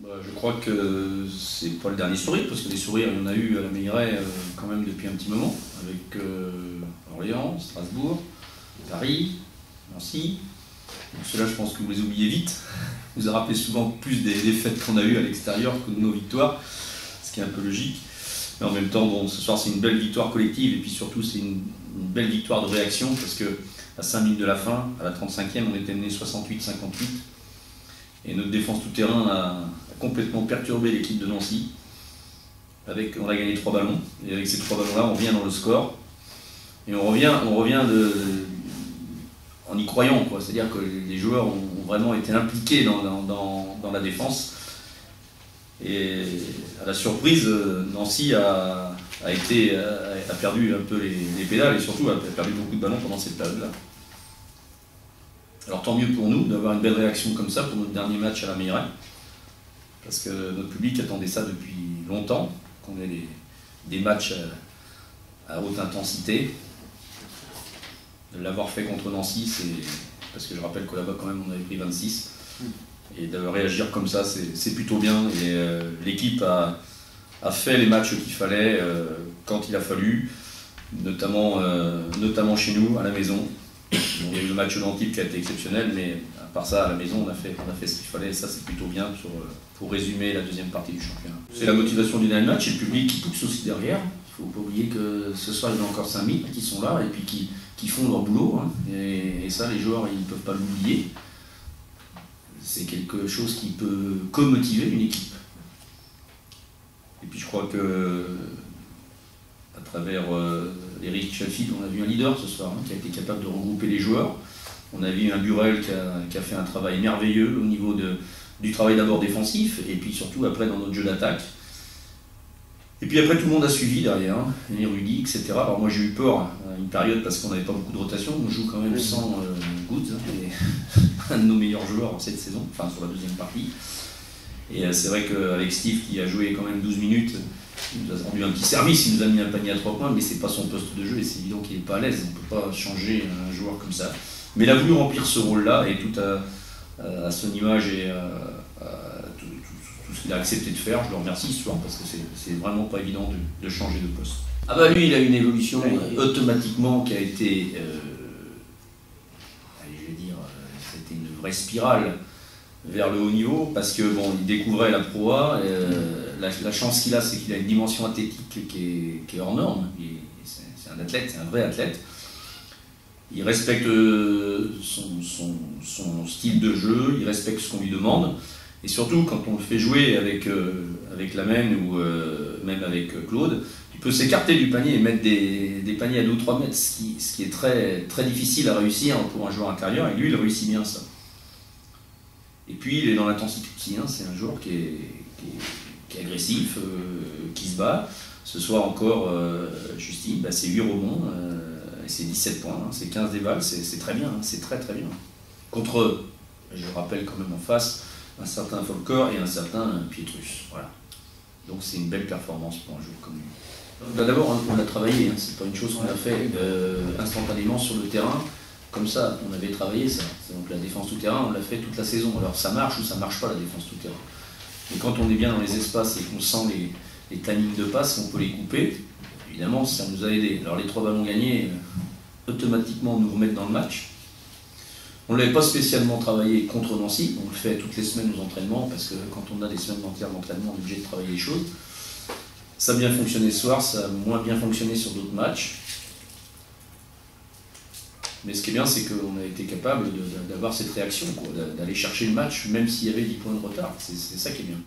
Je crois que c'est pas le dernier sourire, parce que des sourires, il y en a eu à la Meilleraye quand même depuis un petit moment, avec Orléans, Strasbourg, Paris, Nancy. Donc ceux-là, je pense que vous les oubliez vite. Vous vous rappelez souvent plus des défaites qu'on a eues à l'extérieur que de nos victoires, ce qui est un peu logique. Mais en même temps, bon, ce soir, c'est une belle victoire collective, et puis surtout, c'est une belle victoire de réaction, parce que à 5 minutes de la fin, à la 35e, on était mené 68-58. Et notre défense tout-terrain a complètement perturbé l'équipe de Nancy. On a gagné 3 ballons, et avec ces 3 ballons-là, on revient dans le score. Et on revient en y croyant, quoi. C'est-à-dire que les joueurs ont vraiment été impliqués dans la défense. Et à la surprise, Nancy a perdu un peu les pédales, et surtout a perdu beaucoup de ballons pendant cette période-là. Alors tant mieux pour nous d'avoir une belle réaction comme ça pour notre dernier match à la Meilleraye, parce que notre public attendait ça depuis longtemps, qu'on ait des matchs à haute intensité. De l'avoir fait contre Nancy, c'est parce que je rappelle que là-bas quand même on avait pris 26, et de réagir comme ça, c'est plutôt bien. Et l'équipe a fait les matchs qu'il fallait quand il a fallu, notamment chez nous, à la maison. Il y a eu le match d'Antibes qui a été exceptionnel, mais à part ça, à la maison, on a fait ce qu'il fallait, et ça c'est plutôt bien pour résumer la deuxième partie du championnat. C'est la motivation du dernier match, et le public qui pousse aussi derrière. Il ne faut pas oublier que ce soir, il y en a encore 5000 qui sont là, et puis qui font leur boulot, hein. Et ça, les joueurs, ils ne peuvent pas l'oublier. C'est quelque chose qui peut co-motiver une équipe. Et puis je crois que à travers Eric Chalfit, on a vu un leader ce soir, hein, qui a été capable de regrouper les joueurs. On a vu un Burel qui a fait un travail merveilleux au niveau du travail d'abord défensif, et puis surtout après dans notre jeu d'attaque. Et puis après tout le monde a suivi derrière, hein, et Rudy, etc. Alors moi j'ai eu peur une période parce qu'on n'avait pas beaucoup de rotation. On joue quand même sans Goods, un de nos meilleurs joueurs cette saison, enfin sur la deuxième partie. Et c'est vrai qu'avec Steve qui a joué quand même 12 minutes, il nous a rendu un petit service, il nous a mis un panier à 3 points, mais c'est pas son poste de jeu et c'est évident qu'il n'est pas à l'aise. On ne peut pas changer un joueur comme ça. Mais il a voulu remplir ce rôle-là, et tout à son image et tout ce qu'il a accepté de faire. Je le remercie ce soir parce que c'est vraiment pas évident de changer de poste. Ah bah lui, il a une évolution automatiquement qui a été, je vais dire, c'était une vraie spirale vers le haut niveau, parce que bon, il découvrait la Pro A. La chance qu'il a, c'est qu'il a une dimension athlétique qui est hors norme. C'est un athlète, c'est un vrai athlète. Il respecte son style de jeu, il respecte ce qu'on lui demande. Et surtout, quand on le fait jouer avec Lamène ou même avec Claude, il peut s'écarter du panier et mettre des paniers à 2 ou 3 mètres, ce qui est très, très difficile à réussir pour un joueur intérieur, et lui, il réussit bien ça. Et puis, il est dans l'intensité aussi, hein. C'est un joueur qui est agressif, qui se bat. Ce soir encore, Justine, bah, c'est 8 rebonds, c'est 17 points, hein. C'est 15 déballes, c'est très bien, hein. C'est très très bien. Contre, je rappelle quand même en face, un certain Folcor et un certain Pietrus. Voilà. Donc c'est une belle performance pour un joueur comme lui. D'abord, hein, on a travaillé, hein. C'est pas une chose qu'on a fait instantanément sur le terrain. Comme ça, on avait travaillé ça. Donc la défense tout-terrain, on l'a fait toute la saison. Alors ça marche ou ça marche pas la défense tout-terrain. Mais quand on est bien dans les espaces et qu'on sent les timings de passe, on peut les couper. Évidemment, ça nous a aidé. Alors les 3 ballons gagnés, automatiquement nous remettent dans le match. On ne l'avait pas spécialement travaillé contre Nancy, on le fait toutes les semaines aux entraînements, parce que quand on a des semaines entières d'entraînement, on est obligé de travailler les choses. Ça a bien fonctionné ce soir, ça a moins bien fonctionné sur d'autres matchs. Mais ce qui est bien, c'est qu'on a été capable d'avoir cette réaction, d'aller chercher le match, même s'il y avait 10 points de retard. C'est ça qui est bien.